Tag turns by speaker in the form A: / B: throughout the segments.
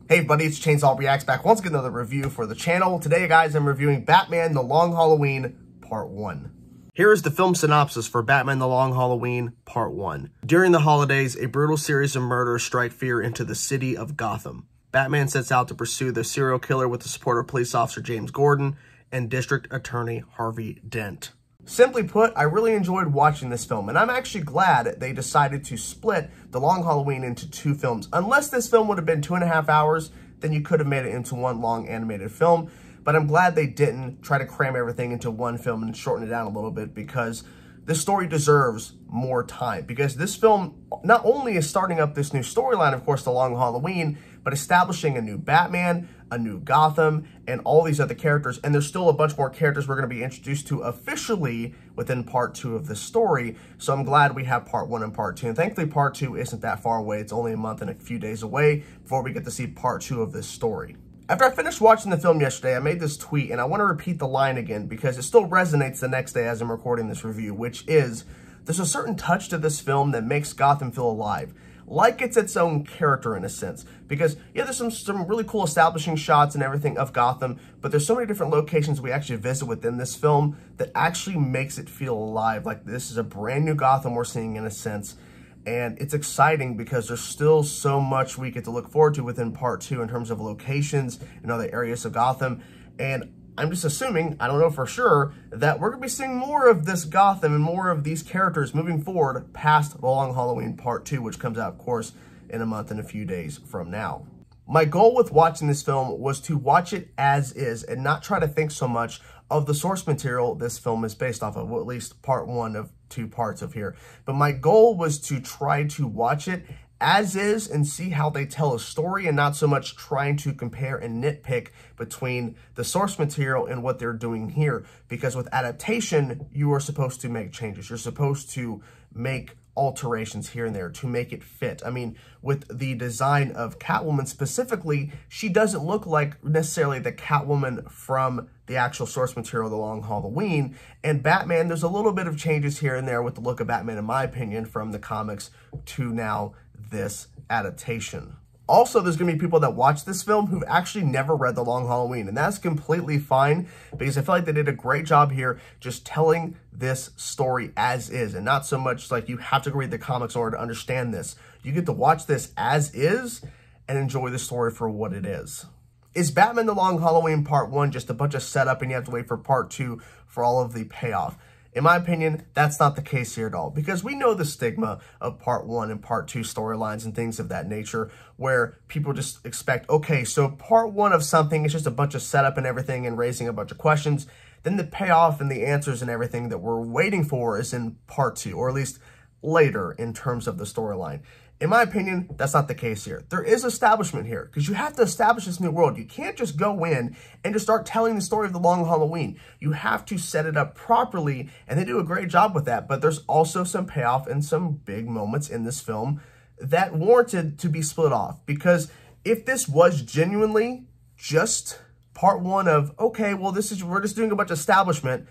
A: Hey buddy, it's Chainsaw Reacts back once again, another review for the channel. Today, guys, I'm reviewing Batman The Long Halloween Part 1. Here is the film synopsis for Batman The Long Halloween Part 1. During the holidays, a brutal series of murders strike fear into the city of Gotham. Batman sets out to pursue the serial killer with the support of police officer James Gordon and District Attorney Harvey Dent. Simply put, I really enjoyed watching this film, and I'm actually glad they decided to split The Long Halloween into two films. Unless this film would have been 2.5 hours, then you could have made it into one long animated film, but I'm glad they didn't try to cram everything into one film and shorten it down a little bit, because this story deserves more time. Because this film not only is starting up this new storyline, of course, The Long Halloween, but establishing a new Batman, a new Gotham, and all these other characters. And there's still a bunch more characters we're going to be introduced to officially within Part 2 of the story. So I'm glad we have Part 1 and Part 2. And thankfully, Part 2 isn't that far away. It's only a month and a few days away before we get to see Part 2 of this story. After I finished watching the film yesterday, I made this tweet, and I want to repeat the line again because it still resonates the next day as I'm recording this review, which is, there's a certain touch to this film that makes Gotham feel alive. Like it's its own character in a sense. Because, yeah, there's some really cool establishing shots and everything of Gotham, but there's so many different locations we actually visit within this film that actually makes it feel alive. Like this is a brand new Gotham we're seeing in a sense. And it's exciting because there's still so much we get to look forward to within Part 2 in terms of locations and other areas of Gotham. And I'm just assuming, I don't know for sure, that we're going to be seeing more of this Gotham and more of these characters moving forward past The Long Halloween Part 2, which comes out, of course, in a month and a few days from now. My goal with watching this film was to watch it as is and not try to think so much of the source material this film is based off of, well, at least Part 1 of 2 parts of here. But my goal was to try to watch it as is and see how they tell a story, and not so much trying to compare and nitpick between the source material and what they're doing here. Because with adaptation, you are supposed to make changes. You're supposed to make alterations here and there to make it fit. I mean, with the design of Catwoman specifically, she doesn't look like necessarily the Catwoman from the actual source material, The Long Halloween. And Batman, there's a little bit of changes here and there with the look of Batman, in my opinion, from the comics to now this adaptation. Also, there's going to be people that watch this film who've actually never read The Long Halloween, and that's completely fine because I feel like they did a great job here just telling this story as is, and not so much like you have to go read the comics in order to understand this. You get to watch this as is and enjoy the story for what it is. Is Batman The Long Halloween Part 1 just a bunch of setup and you have to wait for Part 2 for all of the payoff? In my opinion, that's not the case here at all, because we know the stigma of Part 1 and Part 2 storylines and things of that nature, where people just expect, okay, so Part 1 of something is just a bunch of setup and everything and raising a bunch of questions. Then the payoff and the answers and everything that we're waiting for is in Part 2, or at least later in terms of the storyline. In my opinion, that's not the case here. There is establishment here because you have to establish this new world. You can't just go in and just start telling the story of The Long Halloween. You have to set it up properly, and they do a great job with that. But there's also some payoff and some big moments in this film that warranted to be split off. Because if this was genuinely just Part 1 of, okay, well, we're just doing a bunch of establishment,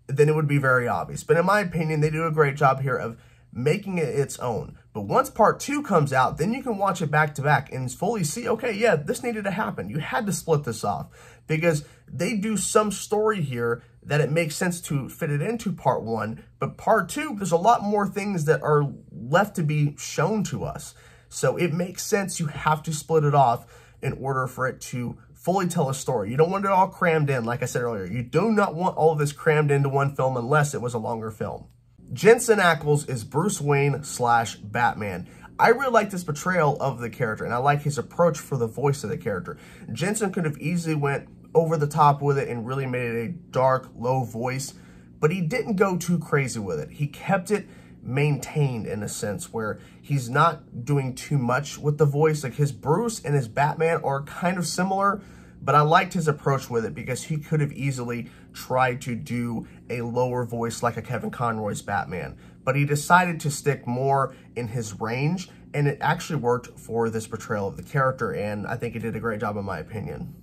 A: then it would be very obvious. But in my opinion, they do a great job here of making it its own. But once Part 2 comes out, then you can watch it back to back and fully see, okay, yeah, this needed to happen. You had to split this off because they do some story here that it makes sense to fit it into Part 1. But Part 2, there's a lot more things that are left to be shown to us. So it makes sense you have to split it off in order for it to fully tell a story. You don't want it all crammed in, like I said earlier. You do not want all of this crammed into one film unless it was a longer film. Jensen Ackles is Bruce Wayne / Batman. I really like this portrayal of the character, and I like his approach for the voice of the character. Jensen could have easily went over the top with it and really made it a dark, low voice, but he didn't go too crazy with it. He kept it maintained in a sense where he's not doing too much with the voice. Like his Bruce and his Batman are kind of similar, but I liked his approach with it because he could have easily tried to do a lower voice like a Kevin Conroy's Batman. But he decided to stick more in his range, and it actually worked for this portrayal of the character, and I think he did a great job in my opinion.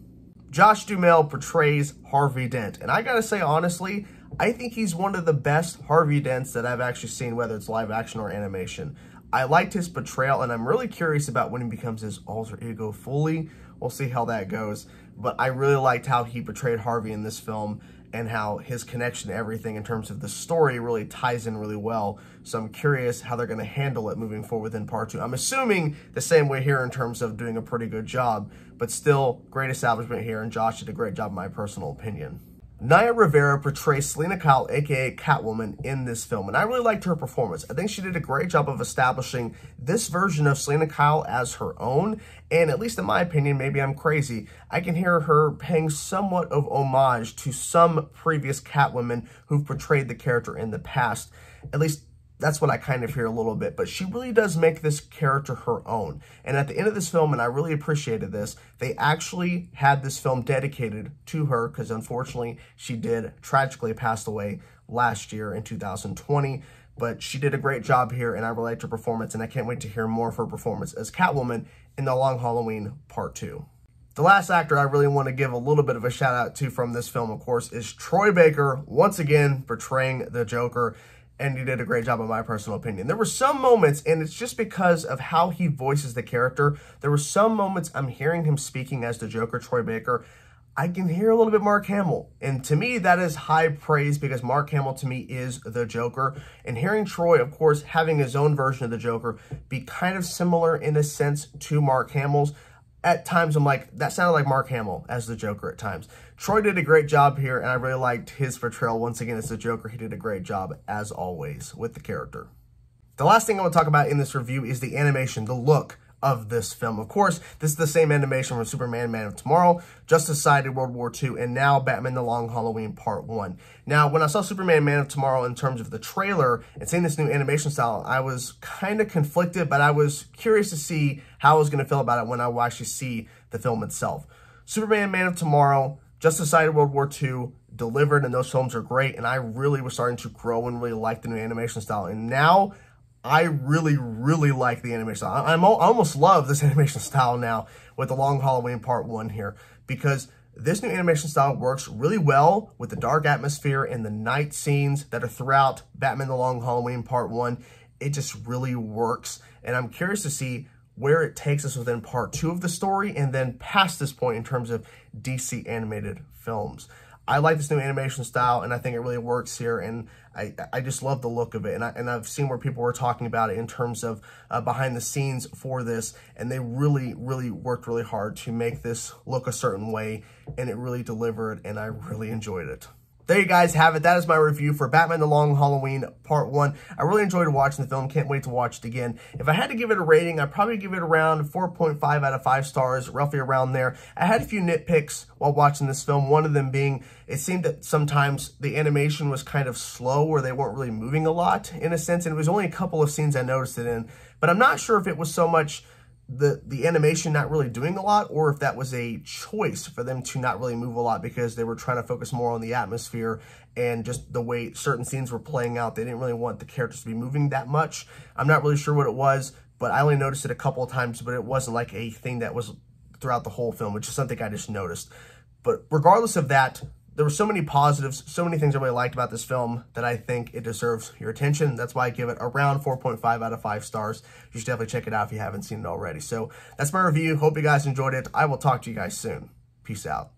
A: Josh Duhamel portrays Harvey Dent, and I gotta say honestly, I think he's one of the best Harvey Dents that I've actually seen, whether it's live action or animation. I liked his portrayal, and I'm really curious about when he becomes his alter ego fully, We'll see how that goes. But I really liked how he portrayed Harvey in this film and how his connection to everything in terms of the story really ties in really well. So I'm curious how they're going to handle it moving forward in part 2. I'm assuming the same way here in terms of doing a pretty good job, but still great establishment here, and Josh did a great job in my personal opinion. Naya Rivera portrays Selena Kyle, aka Catwoman, in this film, and I really liked her performance. I think she did a great job of establishing this version of Selena Kyle as her own, and at least in my opinion, maybe I'm crazy, I can hear her paying somewhat of homage to some previous Catwomen who've portrayed the character in the past. At least that's what I kind of hear a little bit, but she really does make this character her own. And at the end of this film, and I really appreciated this, they actually had this film dedicated to her because unfortunately she did tragically pass away last year in 2020. But she did a great job here, and I really liked her performance, and I can't wait to hear more of her performance as Catwoman in The Long Halloween Part 2. The last actor I really want to give a little bit of a shout out to from this film, of course, is Troy Baker, once again portraying the Joker. And he did a great job in my personal opinion. There were some moments, and it's just because of how he voices the character, there were some moments I'm hearing him speaking as the Joker, Troy Baker, I can hear a little bit Mark Hamill. And to me, that is high praise because Mark Hamill to me is the Joker. And hearing Troy, of course, having his own version of the Joker be kind of similar in a sense to Mark Hamill's, at times I'm like, that sounded like Mark Hamill as the Joker at times. Troy did a great job here, and I really liked his portrayal. Once again, as the Joker, he did a great job, as always, with the character. The last thing I want to talk about in this review is the animation, the look of this film. Of course, this is the same animation from Superman, Man of Tomorrow, Justice Society, World War II, and now Batman The Long Halloween Part 1. Now, when I saw Superman, Man of Tomorrow in terms of the trailer and seeing this new animation style, I was kind of conflicted, but I was curious to see how I was going to feel about it when I will actually see the film itself. Superman, Man of Tomorrow, Justice Society, World War II, delivered, and those films are great, and I really was starting to grow and really like the new animation style. And now, I really, really like the animation style. I almost love this animation style now with The Long Halloween Part 1 here, because this new animation style works really well with the dark atmosphere and the night scenes that are throughout Batman The Long Halloween Part 1. It just really works, and I'm curious to see where it takes us within Part 2 of the story and then past this point in terms of DC animated films. I like this new animation style, and I think it really works here, and I just love the look of it, and I've seen where people were talking about it in terms of behind the scenes for this, and they really, really worked really hard to make this look a certain way, and it really delivered, and I really enjoyed it. There you guys have it. That is my review for Batman The Long Halloween Part 1. I really enjoyed watching the film. Can't wait to watch it again. If I had to give it a rating, I'd probably give it around 4.5 out of 5 stars, roughly around there. I had a few nitpicks while watching this film. One of them being, it seemed that sometimes the animation was kind of slow or they weren't really moving a lot in a sense. And it was only a couple of scenes I noticed it in. But I'm not sure if it was so much the animation not really doing a lot, or if that was a choice for them to not really move a lot because they were trying to focus more on the atmosphere and just the way certain scenes were playing out. They didn't really want the characters to be moving that much. I'm not really sure what it was, but I only noticed it a couple of times, but it wasn't like a thing that was throughout the whole film, which is something I just noticed. But regardless of that, there were so many positives, so many things I really liked about this film that I think it deserves your attention. That's why I give it around 4.5 out of 5 stars. You should definitely check it out if you haven't seen it already. So that's my review. Hope you guys enjoyed it. I will talk to you guys soon. Peace out.